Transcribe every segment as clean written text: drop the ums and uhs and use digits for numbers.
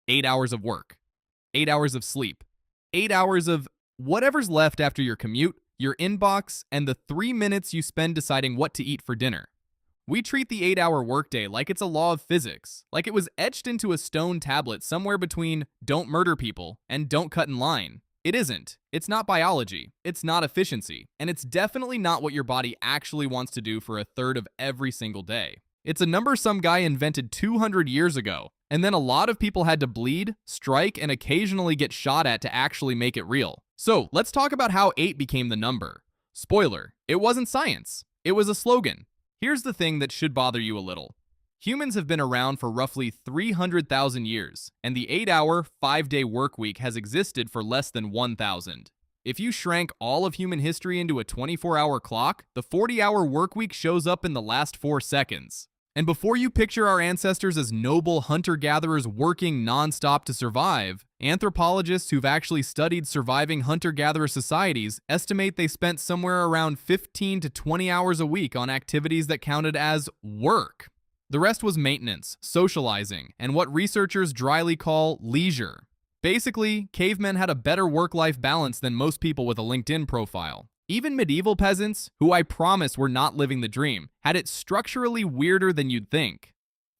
8 hours of work, 8 hours of sleep, 8 hours of whatever's left after your commute, your inbox, and the 3 minutes you spend deciding what to eat for dinner. We treat the 8-hour workday like it's a law of physics, like it was etched into a stone tablet somewhere between don't murder people and don't cut in line. It isn't. It's not biology. It's not efficiency. And it's definitely not what your body actually wants to do for a third of every single day. It's a number some guy invented 200 years ago, and then a lot of people had to bleed, strike, and occasionally get shot at to actually make it real. So let's talk about how 8 became the number. Spoiler, it wasn't science. It was a slogan. Here's the thing that should bother you a little. Humans have been around for roughly 300,000 years, and the 8-hour, 5-day work week has existed for less than 1,000. If you shrank all of human history into a 24-hour clock, the 40-hour work week shows up in the last 4 seconds. And before you picture our ancestors as noble hunter-gatherers working non-stop to survive, anthropologists who've actually studied surviving hunter-gatherer societies estimate they spent somewhere around 15 to 20 hours a week on activities that counted as work. The rest was maintenance, socializing, and what researchers dryly call leisure. Basically, cavemen had a better work-life balance than most people with a LinkedIn profile. Even medieval peasants, who I promise were not living the dream, had it structurally weirder than you'd think.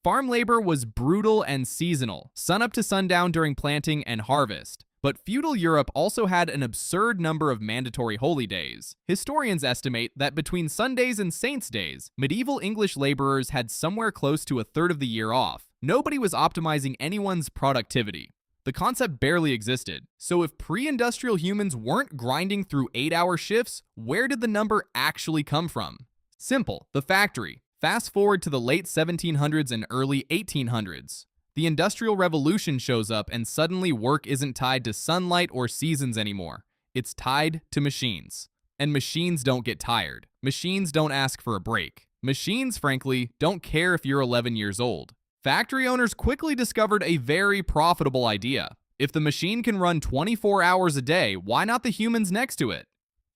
Farm labor was brutal and seasonal, sunup to sundown during planting and harvest. But feudal Europe also had an absurd number of mandatory holy days. Historians estimate that between Sundays and Saints' days, medieval English laborers had somewhere close to a third of the year off. Nobody was optimizing anyone's productivity. The concept barely existed. So if pre-industrial humans weren't grinding through 8-hour shifts, where did the number actually come from? Simple, the factory. Fast forward to the late 1700s and early 1800s. The Industrial Revolution shows up and suddenly work isn't tied to sunlight or seasons anymore. It's tied to machines. And machines don't get tired. Machines don't ask for a break. Machines, frankly, don't care if you're 11 years old. Factory owners quickly discovered a very profitable idea. If the machine can run 24 hours a day, why not the humans next to it?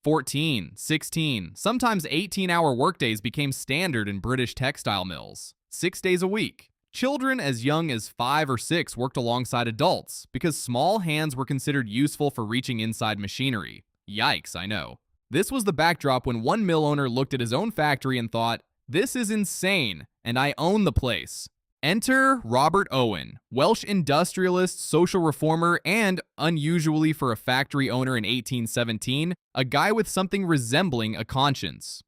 14, 16, sometimes 18-hour workdays became standard in British textile mills. 6 days a week. Children as young as 5 or 6 worked alongside adults because small hands were considered useful for reaching inside machinery. Yikes, I know. This was the backdrop when one mill owner looked at his own factory and thought, "This is insane, and I own the place." Enter Robert Owen, Welsh industrialist, social reformer, and, unusually for a factory owner in 1817, a guy with something resembling a conscience.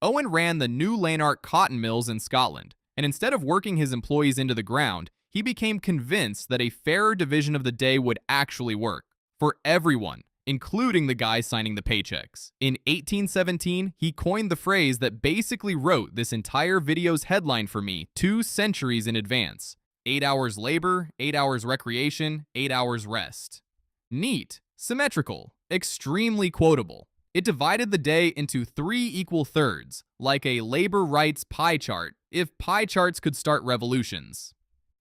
Owen ran the new Lanark cotton mills in Scotland, and instead of working his employees into the ground, he became convinced that a fairer division of the day would actually work for everyone, including the guy signing the paychecks. In 1817, he coined the phrase that basically wrote this entire video's headline for me 2 centuries in advance. 8 hours labor, 8 hours recreation, 8 hours rest. Neat, symmetrical, extremely quotable. It divided the day into 3 equal thirds, like a labor rights pie chart, if pie charts could start revolutions.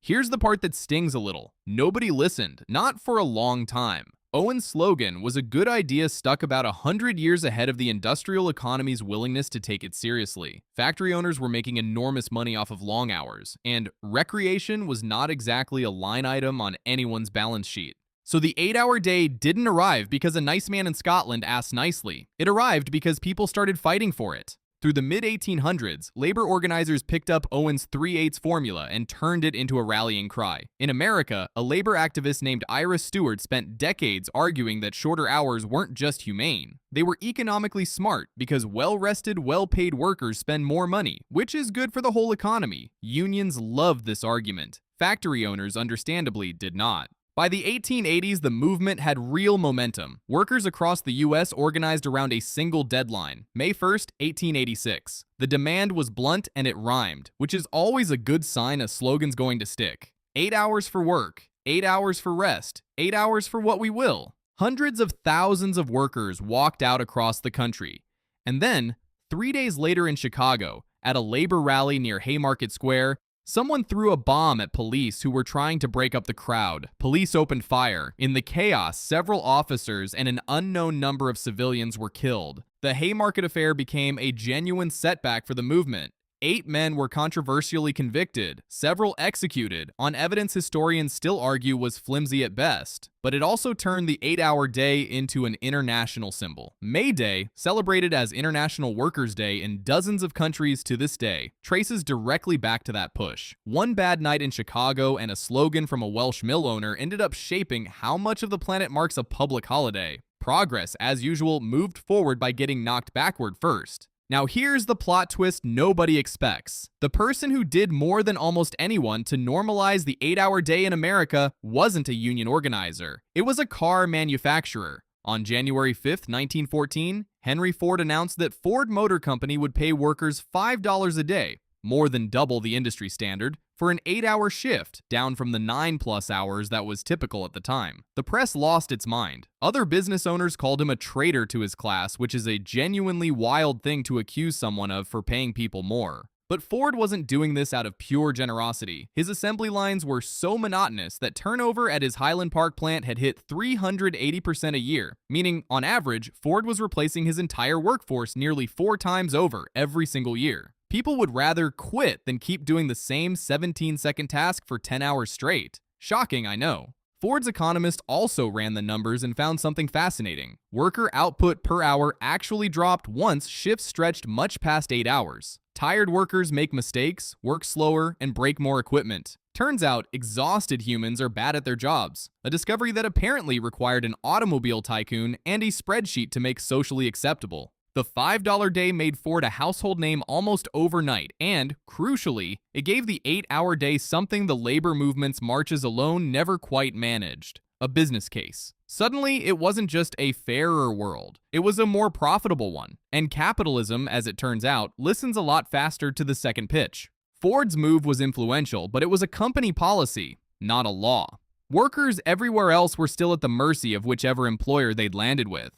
Here's the part that stings a little. Nobody listened, not for a long time. Owen's slogan was a good idea stuck about 100 years ahead of the industrial economy's willingness to take it seriously. Factory owners were making enormous money off of long hours, and recreation was not exactly a line item on anyone's balance sheet. So the 8-hour day didn't arrive because a nice man in Scotland asked nicely. It arrived because people started fighting for it. Through the mid-1800s, labor organizers picked up Owen's 3/8 formula and turned it into a rallying cry. In America, a labor activist named Ira Stewart spent decades arguing that shorter hours weren't just humane. They were economically smart because well-rested, well-paid workers spend more money, which is good for the whole economy. Unions loved this argument. Factory owners, understandably, did not. By the 1880s, the movement had real momentum. Workers across the U.S. organized around a single deadline, May 1st, 1886. The demand was blunt and it rhymed, which is always a good sign a slogan's going to stick. 8 hours for work, 8 hours for rest, 8 hours for what we will. Hundreds of thousands of workers walked out across the country. And then, 3 days later in Chicago, at a labor rally near Haymarket Square, someone threw a bomb at police who were trying to break up the crowd. Police opened fire. In the chaos, several officers and an unknown number of civilians were killed. The Haymarket Affair became a genuine setback for the movement. 8 men were controversially convicted, several executed, on evidence historians still argue was flimsy at best. But it also turned the 8-hour day into an international symbol. May Day, celebrated as International Workers' Day in dozens of countries to this day, traces directly back to that push. One bad night in Chicago and a slogan from a Welsh mill owner ended up shaping how much of the planet marks a public holiday. Progress, as usual, moved forward by getting knocked backward first. Now here's the plot twist nobody expects. The person who did more than almost anyone to normalize the 8-hour day in America wasn't a union organizer. It was a car manufacturer. On January 5th, 1914, Henry Ford announced that Ford Motor Company would pay workers $5 a day, more than double the industry standard, for an 8-hour shift, down from the 9+ hours that was typical at the time. The press lost its mind. Other business owners called him a traitor to his class, which is a genuinely wild thing to accuse someone of for paying people more. But Ford wasn't doing this out of pure generosity. His assembly lines were so monotonous that turnover at his Highland Park plant had hit 380% a year, meaning, on average, Ford was replacing his entire workforce nearly 4 times over every single year. People would rather quit than keep doing the same 17-second task for 10 hours straight. Shocking, I know. Ford's economist also ran the numbers and found something fascinating. Worker output per hour actually dropped once shifts stretched much past 8 hours. Tired workers make mistakes, work slower, and break more equipment. Turns out, exhausted humans are bad at their jobs, a discovery that apparently required an automobile tycoon and a spreadsheet to make socially acceptable. The $5 day made Ford a household name almost overnight, and, crucially, it gave the 8-hour day something the labor movement's marches alone never quite managed: a business case. Suddenly, it wasn't just a fairer world, it was a more profitable one. And capitalism, as it turns out, listens a lot faster to the second pitch. Ford's move was influential, but it was a company policy, not a law. Workers everywhere else were still at the mercy of whichever employer they'd landed with.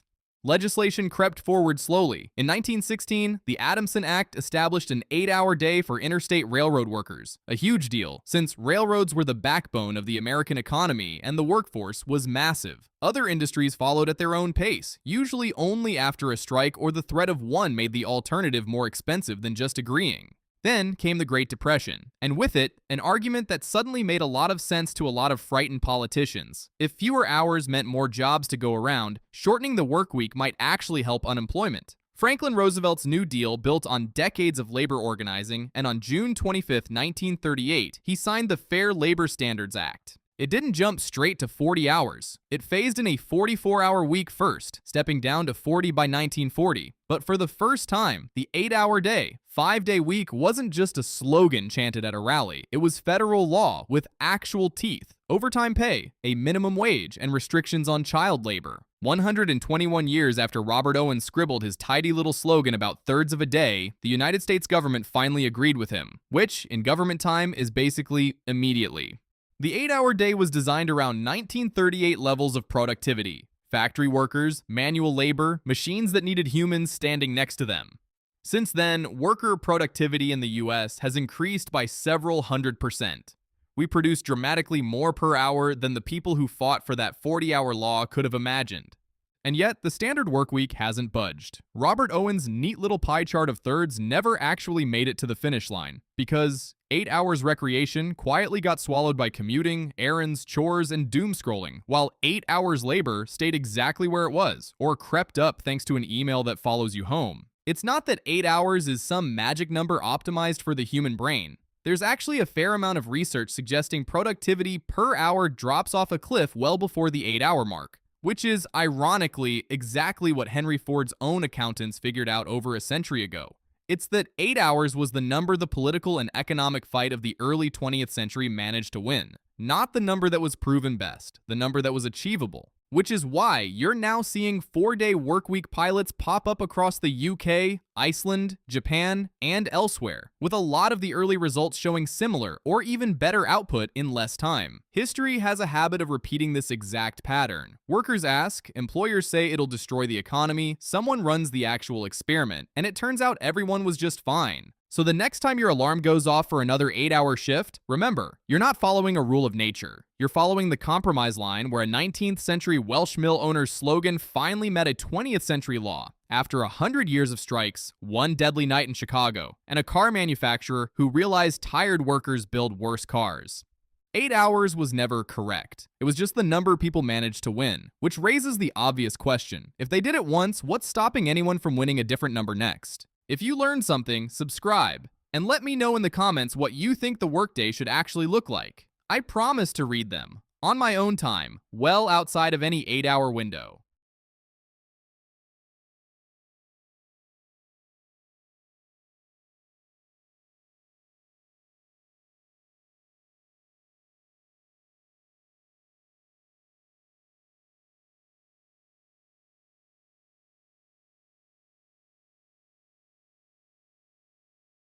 Legislation crept forward slowly. In 1916, the Adamson Act established an 8-hour day for interstate railroad workers, a huge deal, since railroads were the backbone of the American economy and the workforce was massive. Other industries followed at their own pace, usually only after a strike or the threat of one made the alternative more expensive than just agreeing. Then came the Great Depression, and with it, an argument that suddenly made a lot of sense to a lot of frightened politicians. If fewer hours meant more jobs to go around, shortening the work week might actually help unemployment. Franklin Roosevelt's New Deal built on decades of labor organizing, and on June 25, 1938, he signed the Fair Labor Standards Act. It didn't jump straight to 40 hours. It phased in a 44-hour week first, stepping down to 40 by 1940. But for the first time, the 8-hour day, 5-day week wasn't just a slogan chanted at a rally. It was federal law with actual teeth, overtime pay, a minimum wage, and restrictions on child labor. 121 years after Robert Owen scribbled his tidy little slogan about thirds of a day, the United States government finally agreed with him, which, in government time, is basically immediately. The 8-hour day was designed around 1938 levels of productivity: factory workers, manual labor, machines that needed humans standing next to them. Since then, worker productivity in the US has increased by several 100%. We produce dramatically more per hour than the people who fought for that 40-hour law could have imagined. And yet, the standard work week hasn't budged. Robert Owen's neat little pie chart of thirds never actually made it to the finish line, because 8 hours recreation quietly got swallowed by commuting, errands, chores, and doom scrolling, while 8 hours labor stayed exactly where it was, or crept up thanks to an email that follows you home. It's not that 8 hours is some magic number optimized for the human brain. There's actually a fair amount of research suggesting productivity per hour drops off a cliff well before the 8-hour mark, which is, ironically, exactly what Henry Ford's own accountants figured out over a century ago. It's that 8 hours was the number the political and economic fight of the early 20th century managed to win, not the number that was proven best, the number that was achievable. Which is why you're now seeing 4-day workweek pilots pop up across the UK, Iceland, Japan, and elsewhere, with a lot of the early results showing similar or even better output in less time. History has a habit of repeating this exact pattern. Workers ask, employers say it'll destroy the economy, someone runs the actual experiment, and it turns out everyone was just fine. So the next time your alarm goes off for another 8-hour shift, remember, you're not following a rule of nature. You're following the compromise line where a 19th century Welsh mill owner's slogan finally met a 20th century law, After 100 years of strikes, one deadly night in Chicago, and a car manufacturer who realized tired workers build worse cars. 8 hours was never correct. It was just the number people managed to win, which raises the obvious question. If they did it once, what's stopping anyone from winning a different number next? If you learned something, subscribe, and let me know in the comments what you think the workday should actually look like. I promise to read them, on my own time, well outside of any 8-hour window.